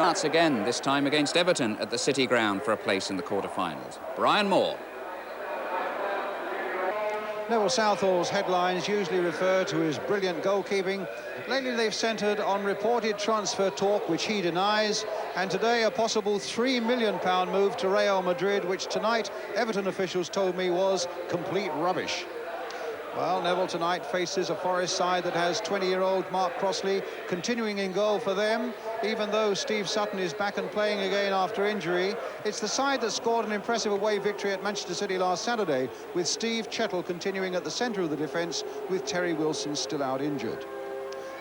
starts again, this time against Everton at the City Ground for a place in the quarter-finals. Brian Moore. Neville Southall's headlines usually refer to his brilliant goalkeeping. Lately they've centred on reported transfer talk, which he denies, and today a possible £3 million move to Real Madrid, which tonight Everton officials told me was complete rubbish. Well, Neville tonight faces a Forest side that has 20-year-old Mark Crossley continuing in goal for them. Even though Steve Sutton is back and playing again after injury, it's the side that scored an impressive away victory at Manchester City last Saturday, with Steve Chettle continuing at the centre of the defence, with Terry Wilson still out injured.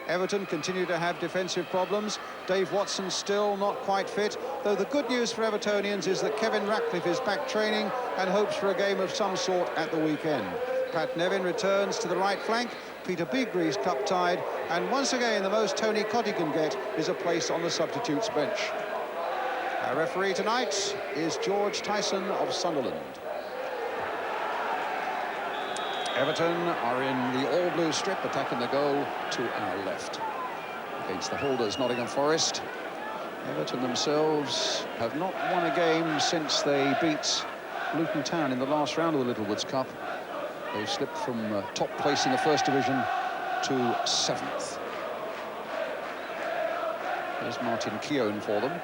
Everton continue to have defensive problems. Dave Watson still not quite fit, though the good news for Evertonians is that Kevin Ratcliffe is back training and hopes for a game of some sort at the weekend. Pat Nevin returns to the right flank, Peter Beagrie's cup-tied, and once again the most Tony Cottee can get is a place on the substitutes bench. Our referee tonight is George Tyson of Sunderland. Everton are in the all-blue strip, attacking the goal to our left. Against the holders, Nottingham Forest. Everton themselves have not won a game since they beat Luton Town in the last round of the Littlewoods Cup. They've slipped from top place in the First Division to 7th. There's Martin Keown for them.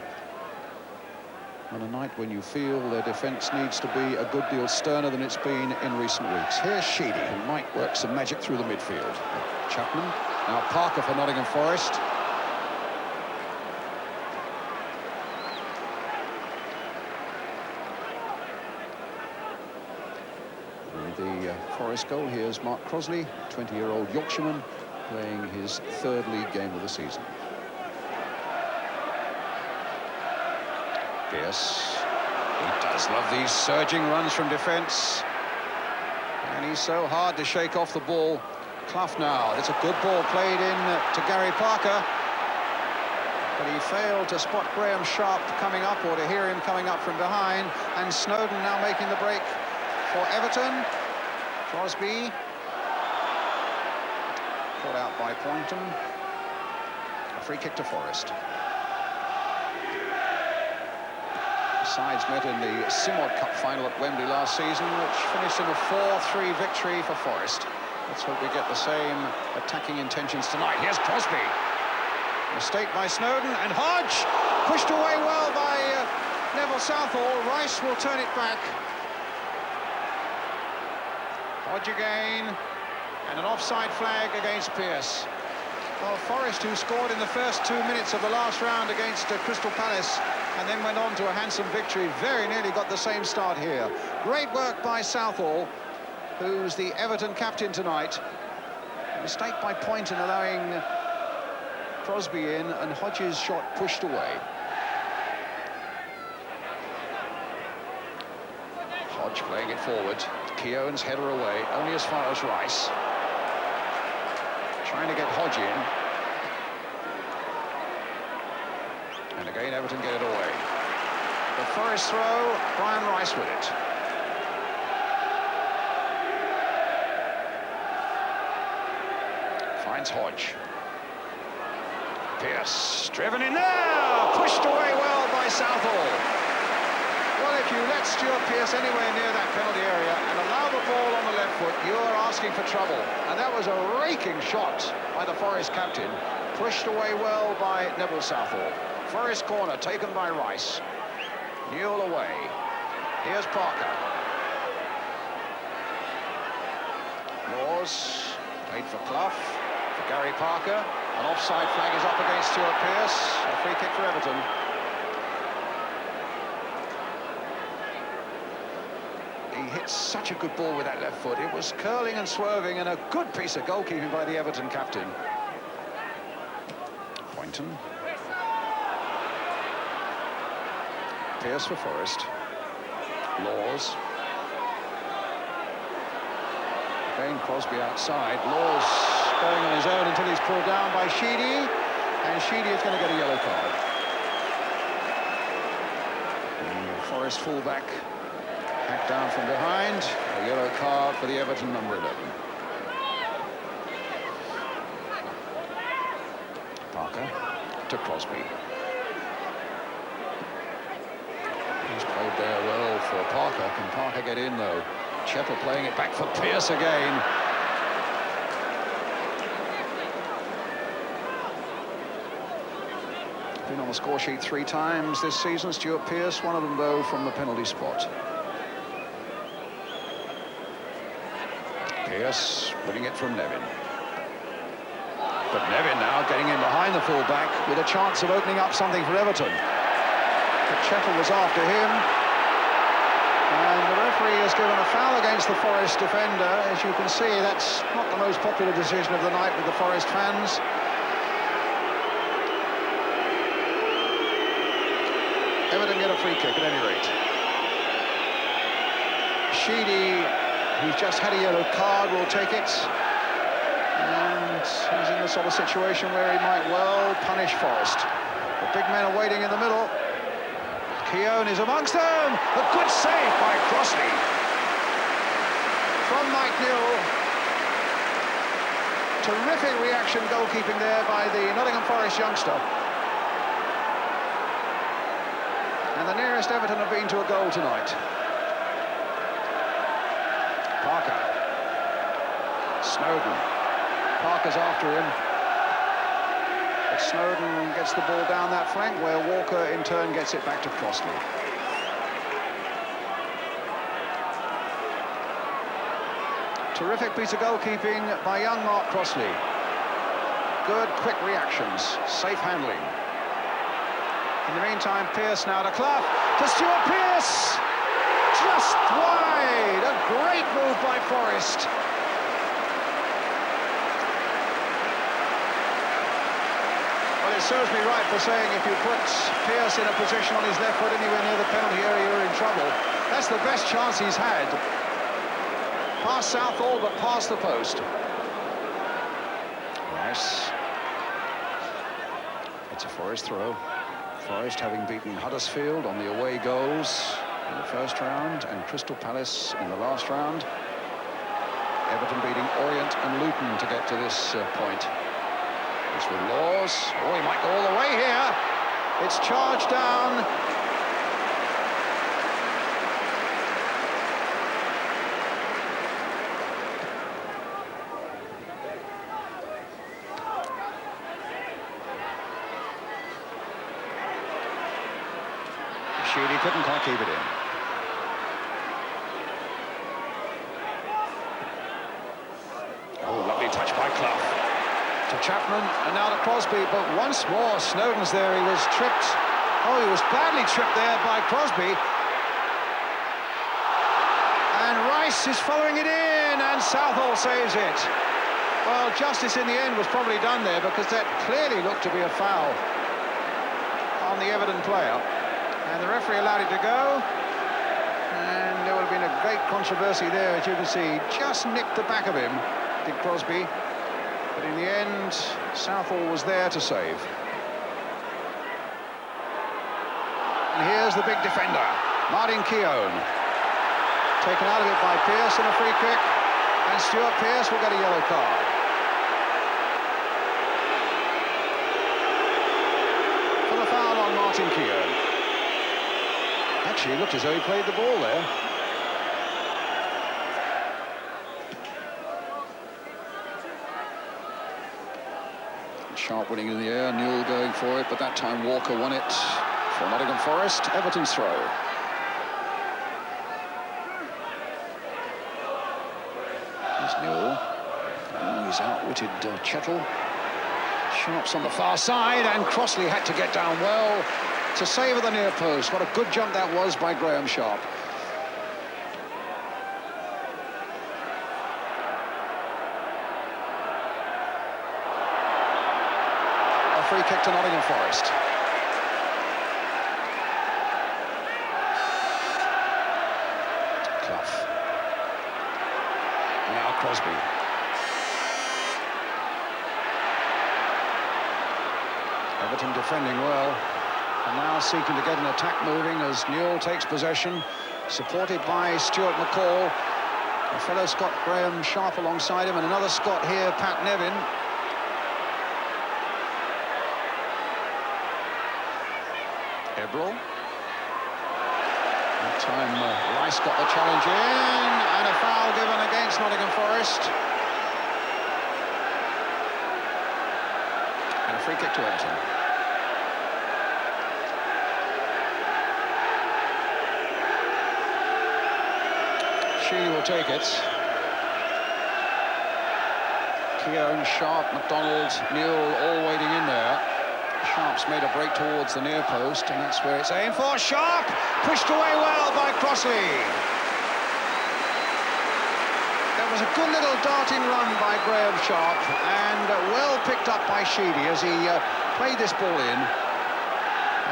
On a night when you feel their defence needs to be a good deal sterner than it's been in recent weeks. Here's Sheedy, who might work some magic through the midfield. Chapman, now Parker for Nottingham Forest. The Forest goal, here's Mark Crossley, 20-year-old Yorkshireman, playing his 3rd league game of the season. Pierce, he does love these surging runs from defence, and he's so hard to shake off the ball. Clough now, it's a good ball played in to Gary Parker, but he failed to spot Graham Sharp coming up, or to hear him coming up from behind, and Snowden now making the break for Everton. Crosby, caught out by Poynton. A free kick to Forest. The sides met in the Simod Cup final at Wembley last season, which finished in a 4-3 victory for Forest. Let's hope we get the same attacking intentions tonight. Here's Crosby. Mistake by Snowden, and Hodge pushed away well by Neville Southall. Rice will turn it back. Hodge again, and an offside flag against Pierce. Well, Forest, who scored in the first 2 minutes of the last round against Crystal Palace and then went on to a handsome victory, very nearly got the same start here. Great work by Southall, who's the Everton captain tonight. A mistake by Poynton allowing Crosby in, and Hodge's shot pushed away. Hodge playing it forward. Keown's header away, only as far as Rice. Trying to get Hodge in. And again, Everton get it away. The Forest throw, Brian Rice with it. Finds Hodge. Pierce, driven in there! Pushed away well by Southall. Well, if you let Stuart Pearce anywhere near that penalty area and allow the ball on the left foot, you are asking for trouble. And that was a raking shot by the Forest captain, pushed away well by Neville Southall. Forest corner taken by Rice. Newell away. Here's Parker. Laws played for Clough, for Gary Parker. An offside flag is up against Stuart Pearce. A free kick for Everton. Hit such a good ball with that left foot. It was curling and swerving, and a good piece of goalkeeping by the Everton captain. Poynton. Pierce for Forest. Laws. Again, Crosby outside. Laws going on his own until he's pulled down by Sheedy, and Sheedy is going to get a yellow card. The Forest fullback hacked down from behind. A yellow card for the Everton number 11. Parker to Crosby. there well for Parker. Can Parker get in, though? Chettle playing it back for Pearce again. Been on the score sheet 3 times this season, Stuart Pearce, one of them, though, from the penalty spot. Pearce winning it from Nevin. But Nevin now getting in behind the full-back with a chance of opening up something for Everton. But Chettle was after him. And the referee has given a foul against the Forest defender. As you can see, that's not the most popular decision of the night with the Forest fans. Everton get a free kick at any rate. Sheedy, who's just had a yellow card, will take it. And he's in the sort of situation where he might well punish Forest. The big men are waiting in the middle. Keown is amongst them. A good save by Crossley. From Mike Newell. Terrific reaction goalkeeping there by the Nottingham Forest youngster. And the nearest Everton have been to a goal tonight. Parker. Snowden. Parker's after him. But Snowden gets the ball down that flank, where Walker in turn gets it back to Crossley. Terrific piece of goalkeeping by young Mark Crossley. Good, quick reactions, safe handling. In the meantime, Pearce now to Clough, to Stuart Pearce! Just wide! A great move by Forest. Well, it serves me right for saying if you put Pearce in a position on his left foot anywhere near the penalty area, you're in trouble. That's the best chance he's had. Past Southall, but past the post. Rice. It's a Forest throw. Forest having beaten Huddersfield on the away goals in the first round and Crystal Palace in the last round. Everton beating Orient and Luton to get to this point. It's with Laws. Oh, he might go all the way here. It's charged down. Sheedy couldn't quite keep it in. Oh, lovely touch by Clough. To Chapman, and now to Crosby, but once more Snowden's there. He was tripped. Oh, he was badly tripped there by Crosby. And Rice is following it in, and Southall saves it. Well, justice in the end was probably done there, because that clearly looked to be a foul on the Everton player. And the referee allowed it to go. And there would have been a great controversy there, as you can see. Just nicked the back of him, did Crosby. But in the end, Southall was there to save. And here's the big defender, Martin Keown. Taken out of it by Pearce in a free kick. And Stuart Pearce will get a yellow card. For the foul on Martin Keown. Actually, it looked as though he played the ball there. Sharp winning in the air, Newell going for it, but that time Walker won it for Nottingham Forest. Everton's throw. Here's Newell. Oh, he's outwitted Chettle. Sharp's on the far side, and Crossley had to get down well to save at the near post. What a good jump that was by Graham Sharp. A free kick to Nottingham Forest. Clough. Now Crosby. Everton defending well. And now seeking to get an attack moving as Newell takes possession, supported by Stuart McCall. A fellow Scot, Graham Sharp, alongside him, and another Scot here, Pat Nevin. Ebrel. That time Rice got the challenge in, and a foul given against Nottingham Forest. And a free kick to Everton. Sheedy will take it. Keown, Sharp, McDonald, Newell all waiting in there. Sharp's made a break towards the near post, and that's where it's aimed for. Sharp pushed away well by Crossley. There was a good little darting run by Graham Sharp, and well picked up by Sheedy as he played this ball in.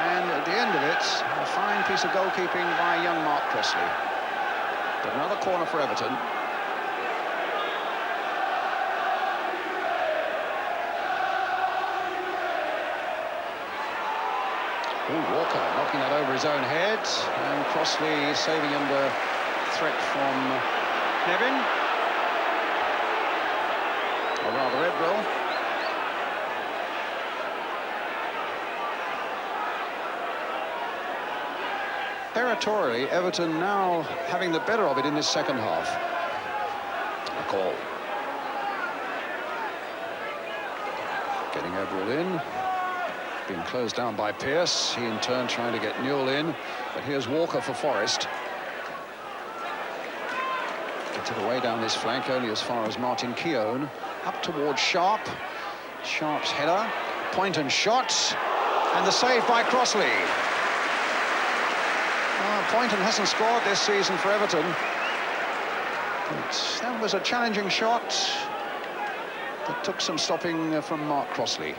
And at the end of it, a fine piece of goalkeeping by young Mark Crossley. But another corner for Everton. Ooh, Walker knocking that over his own head, and Crossley saving under threat from Nevin. Or rather, Edbrell. Territorially, Everton now having the better of it in this second half. A call. Getting Edbrell in. Being closed down by Pearce. He in turn trying to get Newell in. But here's Walker for Forest. Gets it away down this flank, only as far as Martin Keown. Up towards Sharp. Sharp's header. Point and shot. And the save by Crossley. Poynton hasn't scored this season for Everton. But that was a challenging shot that took some stopping from Mark Crossley.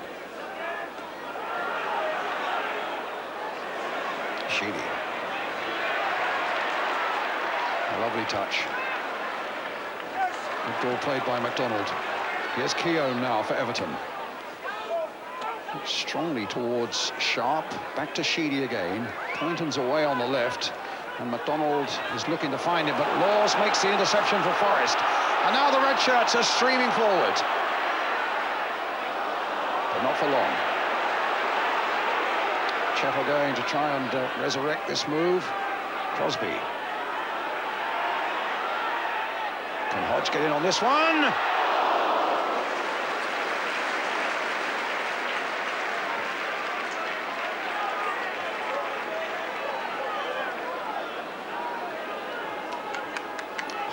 Sheedy. A lovely touch. Good ball played by McDonald. Here's Keown now for Everton. Strongly towards Sharp, back to Sheedy again. Poynton's away on the left, and McDonald is looking to find him, but Laws makes the interception for Forest. And now the red shirts are streaming forward. But not for long. Chettle going to try and resurrect this move. Crosby. Can Hodge get in on this one?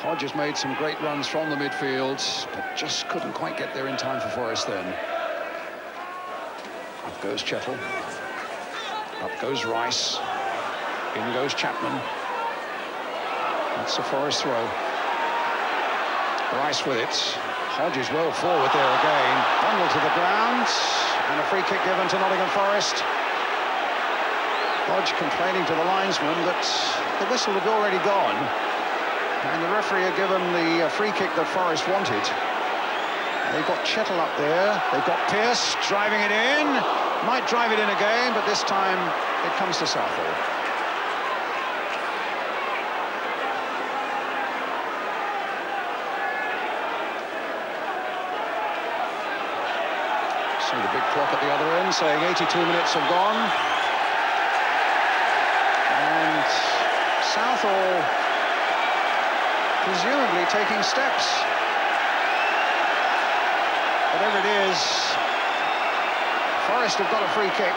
Hodge has made some great runs from the midfield, but just couldn't quite get there in time for Forest then. Up goes Chettle. Up goes Rice. In goes Chapman. That's a Forest throw. Rice with it. Hodge is well forward there again. Bundled to the ground. And a free kick given to Nottingham Forest. Hodge complaining to the linesman that the whistle had already gone. And the referee had given the free kick that Forest wanted. They've got Chettle up there. They've got Pearce driving it in. Might drive it in again, but this time it comes to Southall. See the big clock at the other end saying 82 minutes have gone. And Southall presumably taking steps. Whatever it is, Forest have got a free kick.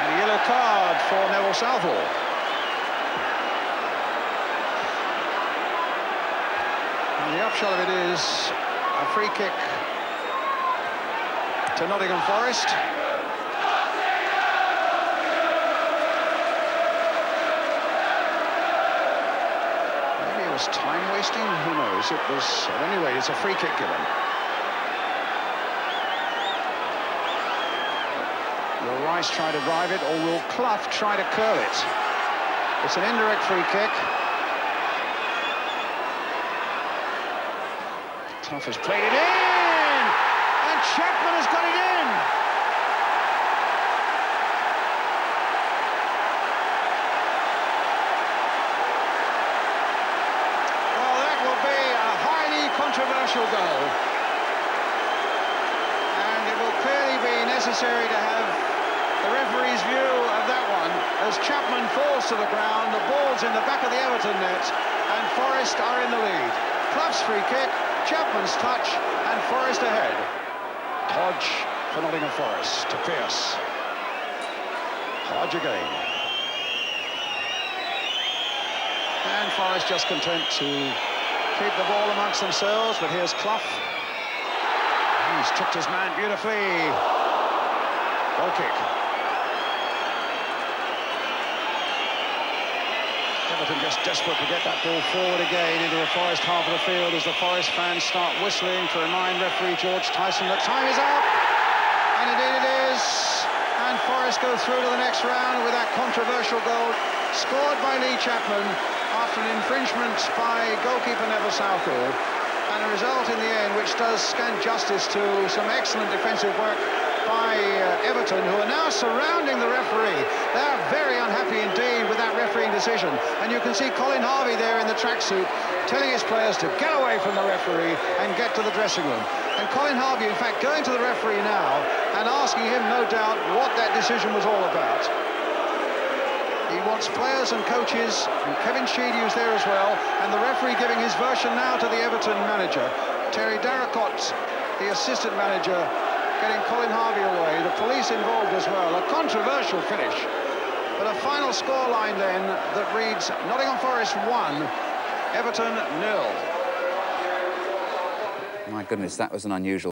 And a yellow card for Neville Southall. And the upshot of it is a free kick to Nottingham Forest. Was time wasting? Who knows? It was, at any rate, it's a free kick given. Will Rice try to drive it, or will Clough try to curl it? It's an indirect free kick. Clough has played it in! And Chapman has got it in! Controversial goal, and it will clearly be necessary to have The referee's view of that one as Chapman falls to the ground, the ball's in the back of the Everton net, and Forest are in the lead. Clough's free kick, Chapman's touch, and Forest ahead. Hodge for Nottingham Forest to Pearce. Hodge again. And Forest just content to keep the ball amongst themselves, but here's Clough. He's tricked his man beautifully. Goal kick. Everton just desperate to get that ball forward again into the Forest half of the field as the Forest fans start whistling to remind referee George Tyson that time is up. And indeed it is. And Forest go through to the next round with that controversial goal scored by Lee Chapman after an infringement by goalkeeper Neville Southall. And a result in the end which does scant justice to some excellent defensive work by Everton, who are now surrounding the referee. They are very unhappy indeed with that refereeing decision. And you can see Colin Harvey there in the tracksuit telling his players to get away from the referee and get to the dressing room. And Colin Harvey, in fact, going to the referee now and asking him, no doubt, what that decision was all about. He wants players and coaches, and Kevin Sheedy was there as well, and the referee giving his version now to the Everton manager. Terry Darracott, the assistant manager, getting Colin Harvey away. The police involved as well. A controversial finish. But a final scoreline then that reads Nottingham Forest 1, Everton 0. My goodness, that was an unusual